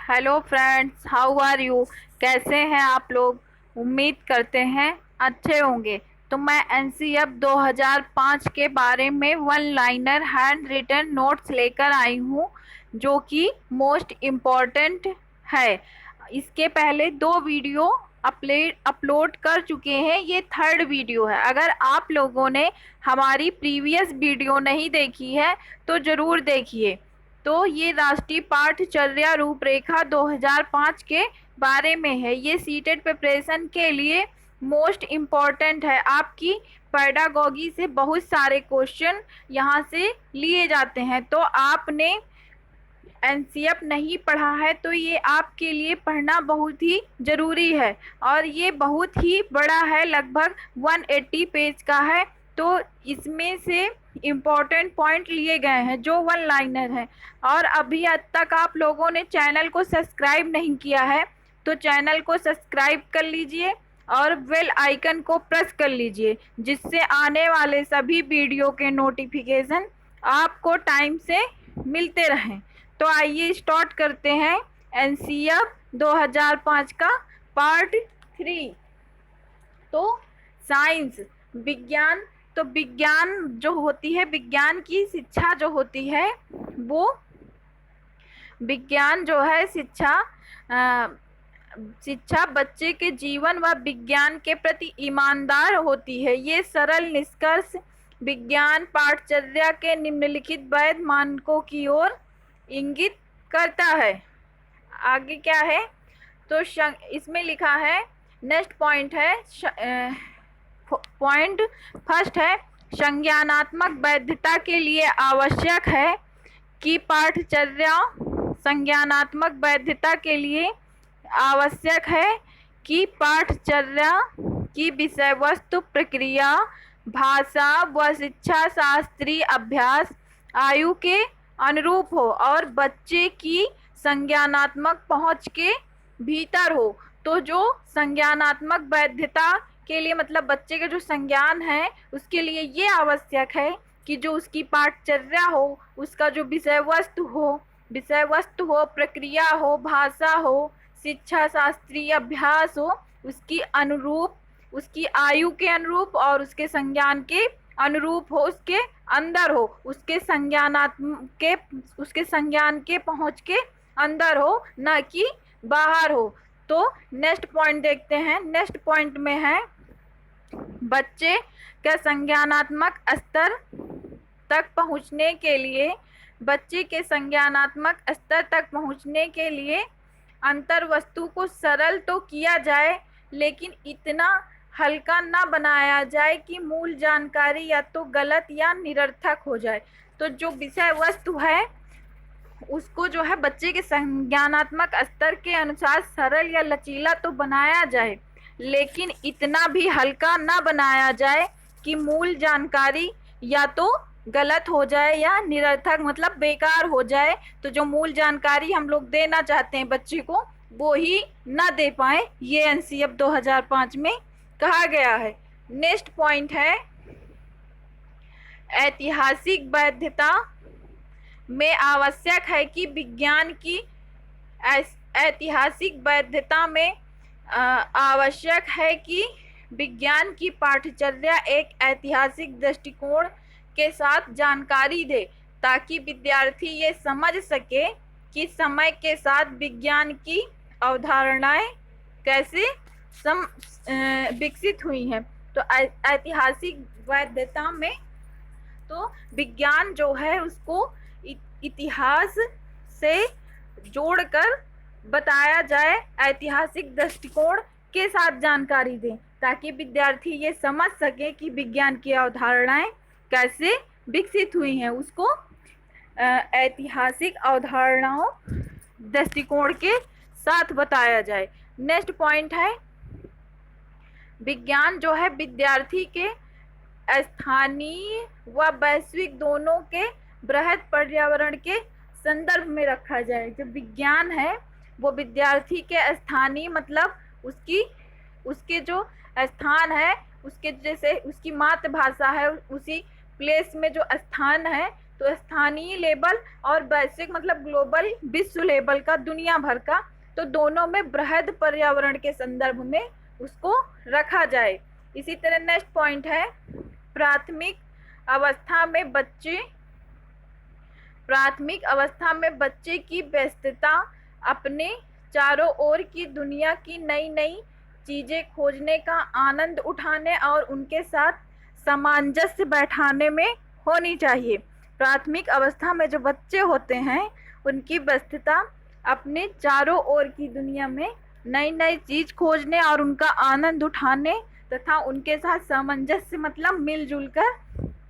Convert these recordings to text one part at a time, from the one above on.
Hello friends, how are you. कैसे हैं आप लोग। उम्मीद करते हैं अच्छे होंगे। तो मैं एनसीएफ 2005 के बारे में one liner handwritten notes लेकर आई हूँ, जो कि मोस्ट इम्पॉर्टेंट है। इसके पहले 2 वीडियो अपलोड कर चुके हैं, ये 3rd वीडियो है। अगर आप लोगों ने हमारी प्रीवियस वीडियो नहीं देखी है तो ज़रूर देखिए। तो ये राष्ट्रीय पाठचर्या रूपरेखा 2005 के बारे में है। ये सीटेट प्रिपरेशन के लिए मोस्ट इम्पॉर्टेंट है। आपकी पेडागॉजी से बहुत सारे क्वेश्चन यहाँ से लिए जाते हैं। तो आपने एनसीएफ नहीं पढ़ा है तो ये आपके लिए पढ़ना बहुत ही ज़रूरी है। और ये बहुत ही बड़ा है, लगभग 180 पेज का है। तो इसमें से इम्पॉर्टेंट पॉइंट लिए गए हैं जो वन लाइनर है। और अभी तक आप लोगों ने चैनल को सब्सक्राइब नहीं किया है तो चैनल को सब्सक्राइब कर लीजिए और बेल आइकन को प्रेस कर लीजिए, जिससे आने वाले सभी वीडियो के नोटिफिकेशन आपको टाइम से मिलते रहें। तो आइए स्टार्ट करते हैं एनसीएफ 2005 का पार्ट 3। तो साइंस, विज्ञान। तो विज्ञान जो होती है, विज्ञान की शिक्षा जो होती है, वो विज्ञान जो है शिक्षा बच्चे के जीवन व विज्ञान के प्रति ईमानदार होती है। ये सरल निष्कर्ष विज्ञान पाठचर्या के निम्नलिखित वैध मानकों की ओर इंगित करता है। आगे क्या है तो इसमें लिखा है, नेक्स्ट पॉइंट है, पॉइंट फर्स्ट है, संज्ञानात्मक वैधता के लिए आवश्यक है कि पाठचर्या संज्ञानात्मक वैधता के लिए आवश्यक है कि पाठचर्या की विषय वस्तु, प्रक्रिया, भाषा व शिक्षा शास्त्रीय अभ्यास आयु के अनुरूप हो और बच्चे की संज्ञानात्मक पहुंच के भीतर हो। तो जो संज्ञानात्मक वैधता के लिए मतलब बच्चे के जो संज्ञान है उसके लिए ये आवश्यक है कि जो उसकी पाठचर्या हो, उसका जो विषय वस्तु हो, प्रक्रिया हो, भाषा हो, शिक्षा शास्त्रीय अभ्यास हो, उसकी अनुरूप, उसकी आयु के अनुरूप और उसके संज्ञान के अनुरूप हो, उसके अंदर हो, उसके संज्ञान के पहुंच के अंदर हो, न कि बाहर हो। तो नेक्स्ट पॉइंट देखते हैं। नेक्स्ट पॉइंट में है, बच्चे के संज्ञानात्मक स्तर तक पहुंचने के लिए अंतर वस्तु को सरल तो किया जाए, लेकिन इतना हल्का ना बनाया जाए कि मूल जानकारी या तो गलत या निरर्थक हो जाए। तो जो विषय वस्तु है उसको जो है बच्चे के संज्ञानात्मक स्तर के अनुसार सरल या लचीला तो बनाया जाए, लेकिन इतना भी हल्का ना बनाया जाए कि मूल जानकारी या तो गलत हो जाए या निरर्थक मतलब बेकार हो जाए। तो जो मूल जानकारी हम लोग देना चाहते हैं बच्चे को, वो ही ना दे पाए, ये एनसीएफ 2005 में कहा गया है। नेक्स्ट पॉइंट है, ऐतिहासिक वैधता में आवश्यक है कि विज्ञान की ऐतिहासिक वैधता में आवश्यक है कि विज्ञान की पाठचर्या एक ऐतिहासिक दृष्टिकोण के साथ जानकारी दे, ताकि विद्यार्थी ये समझ सके कि समय के साथ विज्ञान की अवधारणाएं कैसे विकसित हुई हैं। तो ऐतिहासिक वैधता में तो विज्ञान जो है उसको इतिहास से जोड़कर बताया जाए, ऐतिहासिक दृष्टिकोण के साथ जानकारी दें, ताकि विद्यार्थी ये समझ सके कि विज्ञान की अवधारणाएं कैसे विकसित हुई हैं। उसको ऐतिहासिक अवधारणाओं दृष्टिकोण के साथ बताया जाए। नेक्स्ट पॉइंट है, विज्ञान जो है विद्यार्थी के स्थानीय व वैश्विक दोनों के बृहद पर्यावरण के संदर्भ में रखा जाए। जो विज्ञान है वो विद्यार्थी के स्थानीय मतलब उसके जो स्थान है, उसके जैसे उसकी मातृभाषा है, उसी प्लेस में जो स्थान है तो स्थानीय लेवल और वैश्विक मतलब ग्लोबल, विश्व लेवल का, दुनिया भर का, तो दोनों में बृहद पर्यावरण के संदर्भ में उसको रखा जाए। इसी तरह नेक्स्ट पॉइंट है प्राथमिक अवस्था में बच्चे की व्यस्तता अपने चारों ओर की दुनिया की नई नई चीजें खोजने का आनंद उठाने और उनके साथ सामंजस्य बैठाने में होनी चाहिए। प्राथमिक अवस्था में जो बच्चे होते हैं उनकी व्यस्तता अपने चारों ओर की दुनिया में नई नई चीज खोजने और उनका आनंद उठाने तथा उनके साथ सामंजस्य मतलब मिलजुल कर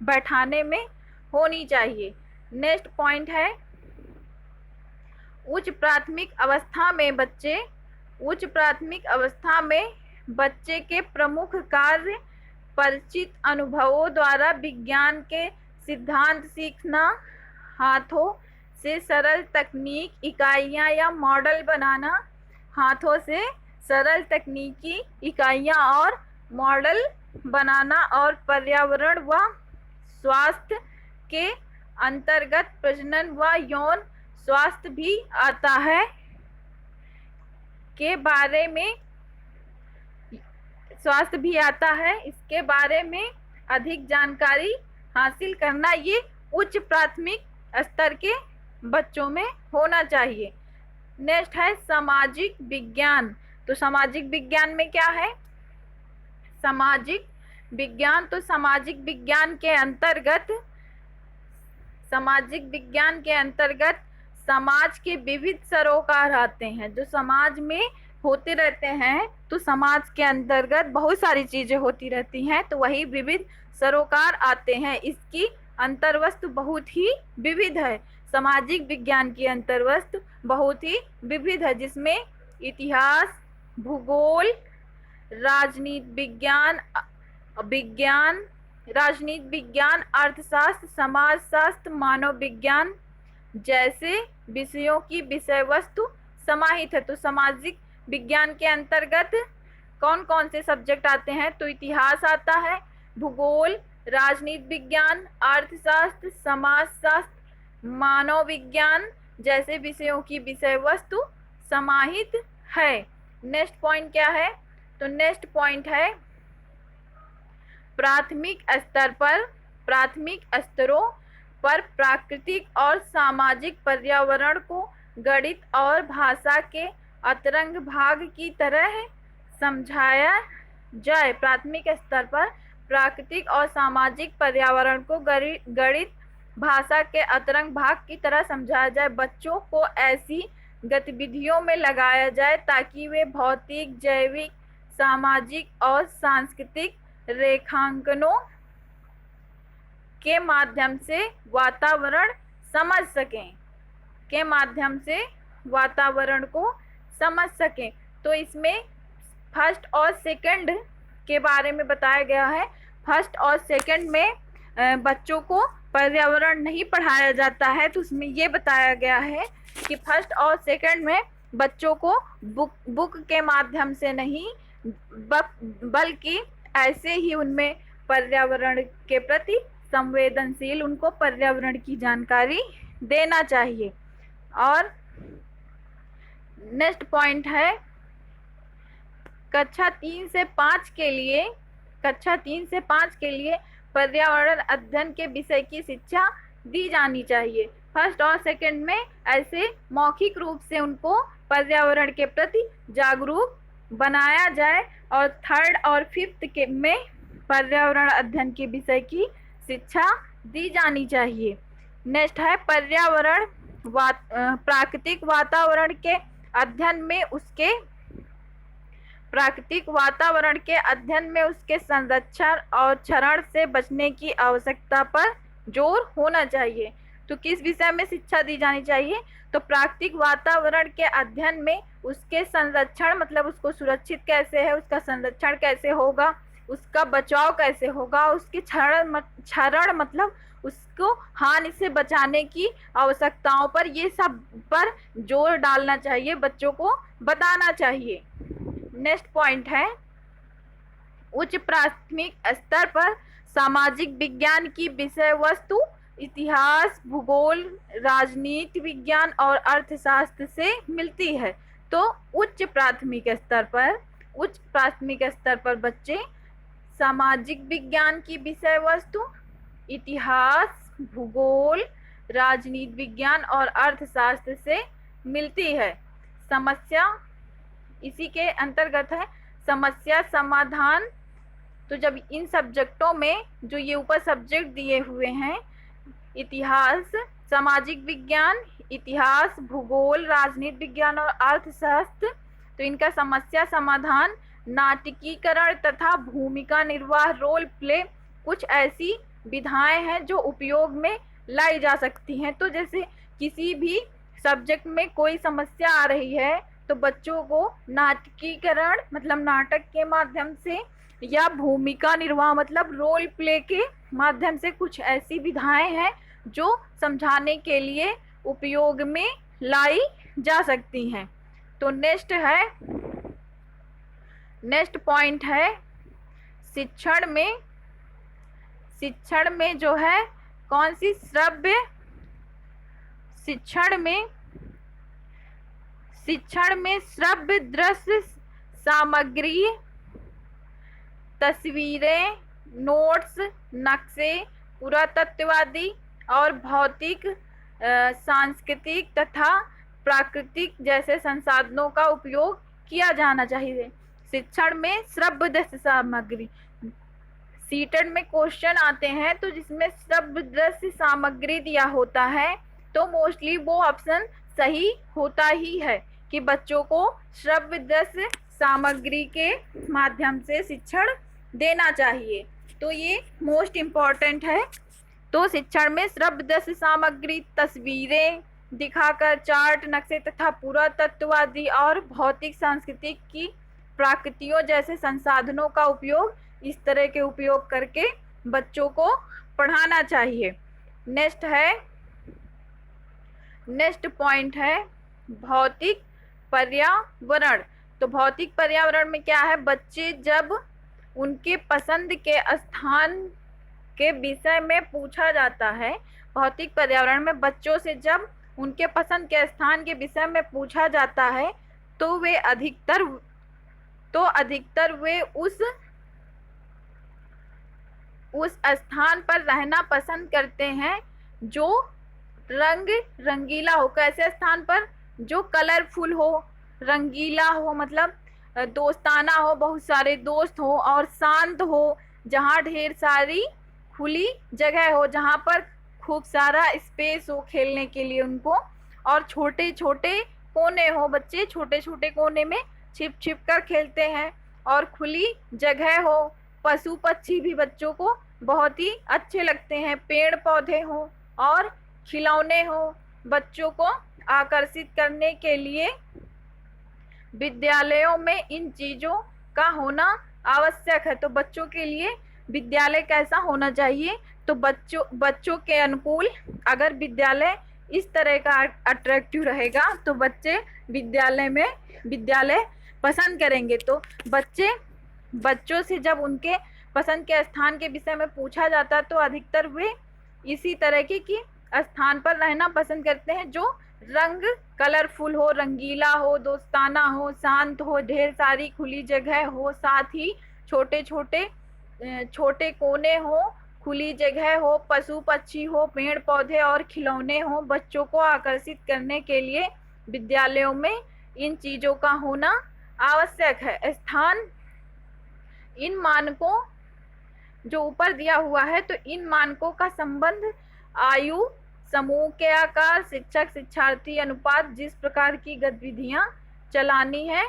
बैठाने में होनी चाहिए। नेक्स्ट पॉइंट है उच्च प्राथमिक अवस्था में बच्चे के प्रमुख कार्य परिचित अनुभवों द्वारा विज्ञान के सिद्धांत सीखना, हाथों से सरल तकनीक इकाइयां या मॉडल बनाना, हाथों से सरल तकनीकी इकाइयां और मॉडल बनाना, और पर्यावरण व स्वास्थ्य के अंतर्गत प्रजनन व यौन स्वास्थ्य भी आता है इसके बारे में अधिक जानकारी हासिल करना ये उच्च प्राथमिक स्तर के बच्चों में होना चाहिए। नेक्स्ट है सामाजिक विज्ञान। तो सामाजिक विज्ञान में क्या है? सामाजिक विज्ञान के अंतर्गत समाज के विविध सरोकार आते हैं। जो समाज में होते रहते हैं तो समाज के अंतर्गत बहुत सारी चीजें होती रहती हैं, तो वही विविध सरोकार आते हैं। इसकी अंतर्वस्तु बहुत ही विविध है। सामाजिक विज्ञान की अंतर्वस्तु बहुत ही विविध है, जिसमें इतिहास, भूगोल, राजनीति विज्ञान, अर्थशास्त्र, समाजशास्त्र, मानव विज्ञान जैसे विषयों की विषय वस्तु समाहित है। तो सामाजिक विज्ञान के अंतर्गत कौन कौन से सब्जेक्ट आते हैं? तो इतिहास आता है, भूगोल, राजनीति विज्ञान, अर्थशास्त्र, समाजशास्त्र, मानव विज्ञान जैसे विषयों की विषय वस्तु समाहित है। नेक्स्ट पॉइंट क्या है? तो नेक्स्ट पॉइंट है प्राथमिक स्तरों पर प्राकृतिक और सामाजिक पर्यावरण को गणित और भाषा के अंतरंग भाग की तरह समझाया जाए। प्राथमिक स्तर पर प्राकृतिक और सामाजिक पर्यावरण को गणित भाषा के अंतरंग भाग की तरह समझाया जाए। बच्चों को ऐसी गतिविधियों में लगाया जाए ताकि वे भौतिक, जैविक, सामाजिक और सांस्कृतिक रेखांकनों के माध्यम से वातावरण को समझ सकें। तो इसमें फर्स्ट और सेकंड के बारे में बताया गया है। फर्स्ट और सेकंड में बच्चों को पर्यावरण नहीं पढ़ाया जाता है, तो उसमें ये बताया गया है कि फर्स्ट और सेकंड में बच्चों को बुक के माध्यम से नहीं बल्कि ऐसे ही उनमें पर्यावरण के प्रति संवेदनशील, उनको पर्यावरण की जानकारी देना चाहिए। और नेक्स्ट पॉइंट है कक्षा 3 से 5 के लिए पर्यावरण अध्ययन के विषय की शिक्षा दी जानी चाहिए। फर्स्ट और सेकंड में ऐसे मौखिक रूप से उनको पर्यावरण के प्रति जागरूक बनाया जाए, और थर्ड और फिफ्थ में पर्यावरण अध्ययन के विषय की शिक्षा दी जानी चाहिए। नेक्स्ट है प्राकृतिक वातावरण के अध्ययन में उसके संरक्षण और क्षरण से बचने की आवश्यकता पर जोर होना चाहिए। तो किस विषय में शिक्षा दी जानी चाहिए? तो प्राकृतिक वातावरण के अध्ययन में उसके संरक्षण मतलब उसको सुरक्षित कैसे है, उसका संरक्षण कैसे होगा, उसका बचाव कैसे होगा, उसके क्षरण मतलब उसको हानि से बचाने की आवश्यकताओं पर, ये सब पर जोर डालना चाहिए, बच्चों को बताना चाहिए। नेक्स्ट पॉइंट है उच्च प्राथमिक स्तर पर सामाजिक विज्ञान की विषय वस्तु इतिहास, भूगोल, राजनीति विज्ञान और अर्थशास्त्र से मिलती है। तो उच्च प्राथमिक स्तर पर बच्चे सामाजिक विज्ञान की विषय वस्तु, इतिहास, भूगोल, राजनीति विज्ञान और अर्थशास्त्र से मिलती है। समस्या इसी के अंतर्गत है समस्या समाधान। तो जब इन सब्जेक्टों में जो ये ऊपर सब्जेक्ट दिए हुए हैं, इतिहास, सामाजिक विज्ञान, इतिहास, भूगोल, राजनीति विज्ञान और अर्थशास्त्र, तो इनका समस्या समाधान, नाटकीकरण तथा भूमिका निर्वाह, रोल प्ले, कुछ ऐसी विधाएं हैं जो उपयोग में लाई जा सकती हैं। तो जैसे किसी भी सब्जेक्ट में कोई समस्या आ रही है तो बच्चों को नाटकीकरण मतलब नाटक के माध्यम से या भूमिका निर्वाह मतलब रोल प्ले के माध्यम से कुछ ऐसी विधाएं हैं जो समझाने के लिए उपयोग में लाई जा सकती हैं। तो नेक्स्ट पॉइंट है शिक्षण में जो है कौन सी शिक्षण में श्रव्य दृश्य सामग्री, तस्वीरें, नोट्स, नक्शे, पुरातत्ववादी और भौतिक, सांस्कृतिक तथा प्राकृतिक जैसे संसाधनों का उपयोग किया जाना चाहिए। शिक्षण में श्रव्य दृश्य सामग्री, सीटेट में क्वेश्चन आते हैं तो जिसमें श्रव्य दृश्य सामग्री दिया होता है तो मोस्टली वो ऑप्शन सही होता ही है कि बच्चों को श्रव्य दृश्य सामग्री के माध्यम से शिक्षण देना चाहिए। तो ये मोस्ट इम्पॉर्टेंट है। तो शिक्षण में श्रव्य दृश्य सामग्री, तस्वीरें दिखाकर, चार्ट, नक्शे तथा पुरातत्ववादी और भौतिक सांस्कृतिक की प्राकृतियों जैसे संसाधनों का उपयोग, इस तरह के उपयोग करके बच्चों को पढ़ाना चाहिए। नेक्स्ट पॉइंट है भौतिक पर्यावरण। तो भौतिक पर्यावरण में क्या है, बच्चे जब उनके पसंद के स्थान के विषय में पूछा जाता है, भौतिक पर्यावरण में बच्चों से जब उनके पसंद के स्थान के विषय में पूछा जाता है तो वे अधिकतर वे उस स्थान पर रहना पसंद करते हैं जो रंगीला हो। कैसे स्थान पर, जो कलरफुल हो, रंगीला हो मतलब दोस्ताना हो, बहुत सारे दोस्त हो और शांत हो, जहाँ ढेर सारी खुली जगह हो, जहाँ पर खूब सारा स्पेस हो खेलने के लिए उनको, और छोटे छोटे कोने हो, बच्चे छोटे छोटे कोने में छिप छिप कर खेलते हैं और खुली जगह हो। पशु पक्षी भी बच्चों को बहुत ही अच्छे लगते हैं, पेड़ पौधे हो और खिलौने हो। बच्चों को आकर्षित करने के लिए विद्यालयों में इन चीज़ों का होना आवश्यक है। तो बच्चों के लिए विद्यालय कैसा होना चाहिए, तो बच्चों के अनुकूल अगर विद्यालय इस तरह का अट्रैक्टिव रहेगा तो बच्चे विद्यालय पसंद करेंगे। तो बच्चों से जब उनके पसंद के स्थान के विषय में पूछा जाता है तो अधिकतर वे इसी तरह की स्थान पर रहना पसंद करते हैं जो रंग कलरफुल हो, रंगीला हो, दोस्ताना हो, शांत हो, ढेर सारी खुली जगह हो, साथ ही छोटे कोने हो, खुली जगह हो, पशु पक्षी हो, पेड़ पौधे और खिलौने हो। बच्चों को आकर्षित करने के लिए विद्यालयों में इन चीज़ों का होना आवश्यक है। स्थान, इन मानकों जो ऊपर दिया हुआ है तो इन मानकों का संबंध आयु, समूह के आकार, शिक्षक शिक्षार्थी अनुपात, जिस प्रकार की गतिविधियां चलानी है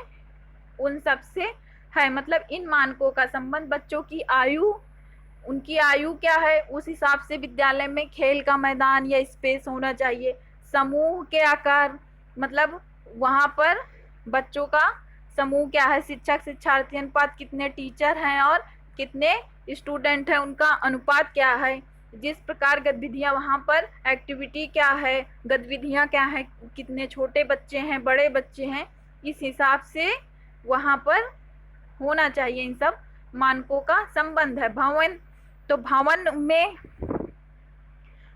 उन सब से है। मतलब इन मानकों का संबंध बच्चों की आयु, उनकी आयु क्या है उस हिसाब से विद्यालय में खेल का मैदान या स्पेस होना चाहिए। समूह के आकार मतलब वहाँ पर बच्चों का समूह क्या है, शिक्षक शिक्षार्थी अनुपात, कितने टीचर हैं और कितने स्टूडेंट हैं, उनका अनुपात क्या है, जिस प्रकार गतिविधियाँ वहाँ पर एक्टिविटी क्या है, गतिविधियाँ क्या है, कितने छोटे बच्चे हैं, बड़े बच्चे हैं, इस हिसाब से वहाँ पर होना चाहिए। इन सब मानकों का संबंध है। भवन, तो भवन में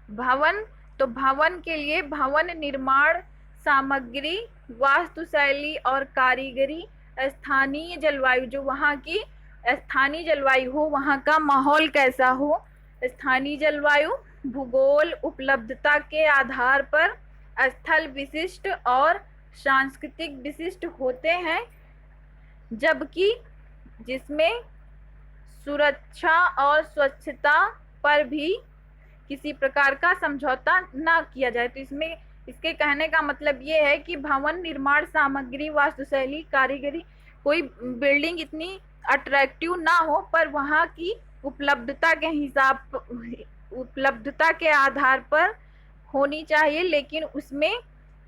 भवन, तो भवन के लिए भवन निर्माण सामग्री, वास्तुशैली और कारीगरी, स्थानीय जलवायु, जो वहाँ की स्थानीय जलवायु हो, वहाँ का माहौल कैसा हो, स्थानीय जलवायु, भूगोल, उपलब्धता के आधार पर स्थल विशिष्ट और सांस्कृतिक विशिष्ट होते हैं, जबकि जिसमें सुरक्षा और स्वच्छता पर भी किसी प्रकार का समझौता ना किया जाए। तो इसमें इसके कहने का मतलब ये है कि भवन निर्माण सामग्री, वास्तुशैली, कारीगरी, कोई बिल्डिंग इतनी अट्रैक्टिव ना हो पर वहाँ की उपलब्धता के हिसाब, उपलब्धता के आधार पर होनी चाहिए, लेकिन उसमें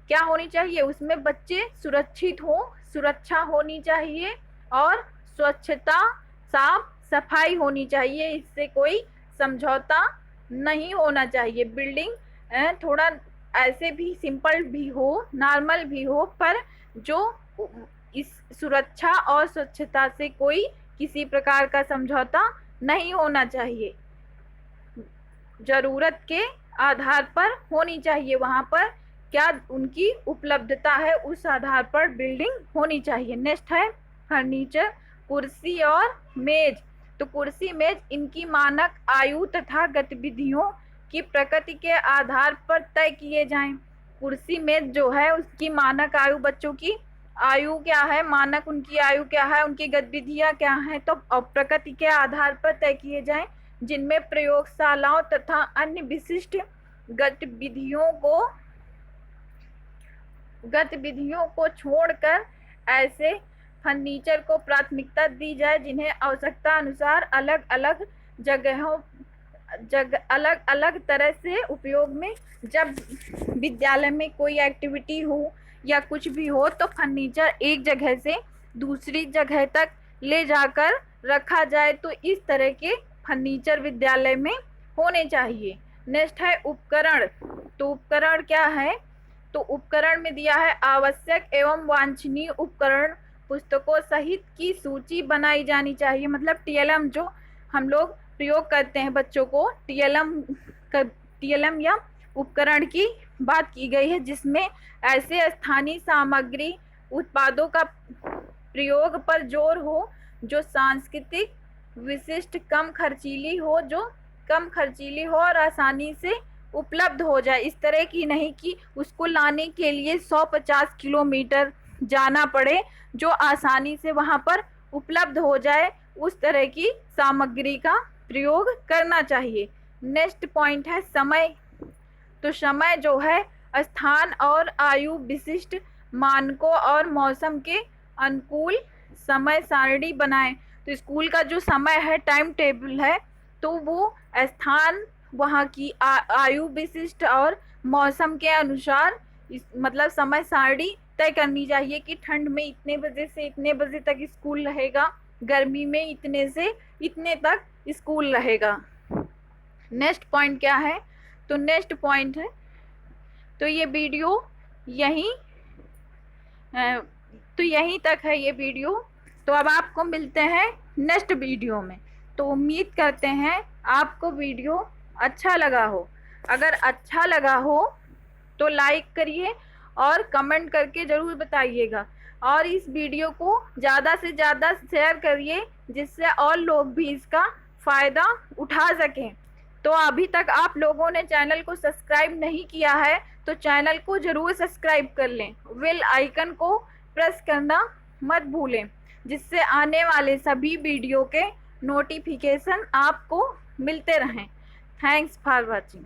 क्या होनी चाहिए, उसमें बच्चे सुरक्षित हो, सुरक्षा होनी चाहिए और स्वच्छता, साफ सफाई होनी चाहिए, इससे कोई समझौता नहीं होना चाहिए। बिल्डिंग थोड़ा ऐसे भी सिंपल भी हो, नॉर्मल भी हो, पर जो इस सुरक्षा और स्वच्छता से कोई किसी प्रकार का समझौता नहीं होना चाहिए, जरूरत के आधार पर होनी चाहिए। वहाँ पर क्या उनकी उपलब्धता है उस आधार पर बिल्डिंग होनी चाहिए। नेक्स्ट है फर्नीचर, कुर्सी और मेज। तो कुर्सी मेज इनकी मानक आयु तथा गतिविधियों की प्रकृति के आधार पर तय किए जाएं। कुर्सी मेज जो है उसकी मानक आयु, बच्चों की आयु क्या है, मानक उनकी आयु क्या है, उनकी गतिविधियां क्या हैं, तो प्रकृति के आधार पर तय किए जाएं, जिनमें प्रयोगशालाओं तथा अन्य विशिष्ट गतिविधियों को छोड़कर ऐसे फर्नीचर को प्राथमिकता दी जाए जिन्हें आवश्यकता अनुसार अलग अलग तरह से उपयोग में, जब विद्यालय में कोई एक्टिविटी हो या कुछ भी हो तो फर्नीचर एक जगह से दूसरी जगह तक ले जाकर रखा जाए, तो इस तरह के फर्नीचर विद्यालय में होने चाहिए। नेक्स्ट है उपकरण। तो उपकरण क्या है, तो उपकरण में दिया है आवश्यक एवं वांछनीय उपकरण पुस्तकों सहित की सूची बनाई जानी चाहिए। मतलब टीएलएम जो हम लोग प्रयोग करते हैं बच्चों को, टीएलएम या उपकरण की बात की गई है, जिसमें ऐसे स्थानीय सामग्री उत्पादों का प्रयोग पर जोर हो जो सांस्कृतिक विशिष्ट, कम खर्चीली हो और आसानी से उपलब्ध हो जाए। इस तरह की नहीं कि उसको लाने के लिए 150 किलोमीटर जाना पड़े, जो आसानी से वहाँ पर उपलब्ध हो जाए, उस तरह की सामग्री का प्रयोग करना चाहिए। नेक्स्ट पॉइंट है समय। तो समय जो है स्थान और आयु विशिष्ट मानकों और मौसम के अनुकूल समय सारणी बनाएं। तो स्कूल का जो समय है, टाइम टेबल है, तो वो स्थान, वहाँ की आयु विशिष्ट और मौसम के अनुसार मतलब समय सारणी तय करनी चाहिए कि ठंड में इतने बजे से इतने बजे तक स्कूल रहेगा, गर्मी में इतने से इतने तक स्कूल रहेगा। नेक्स्ट पॉइंट क्या है, तो नेक्स्ट पॉइंट है, तो ये वीडियो यहीं तक है ये वीडियो। तो अब आपको मिलते हैं नेक्स्ट वीडियो में। तो उम्मीद करते हैं आपको वीडियो अच्छा लगा हो। अगर अच्छा लगा हो तो लाइक करिए और कमेंट करके ज़रूर बताइएगा, और इस वीडियो को ज़्यादा से ज़्यादा शेयर करिए, जिससे और लोग भी इसका फ़ायदा उठा सकें। तो अभी तक आप लोगों ने चैनल को सब्सक्राइब नहीं किया है तो चैनल को ज़रूर सब्सक्राइब कर लें, बेल आइकन को प्रेस करना मत भूलें, जिससे आने वाले सभी वीडियो के नोटिफिकेशन आपको मिलते रहें। Thanks for watching.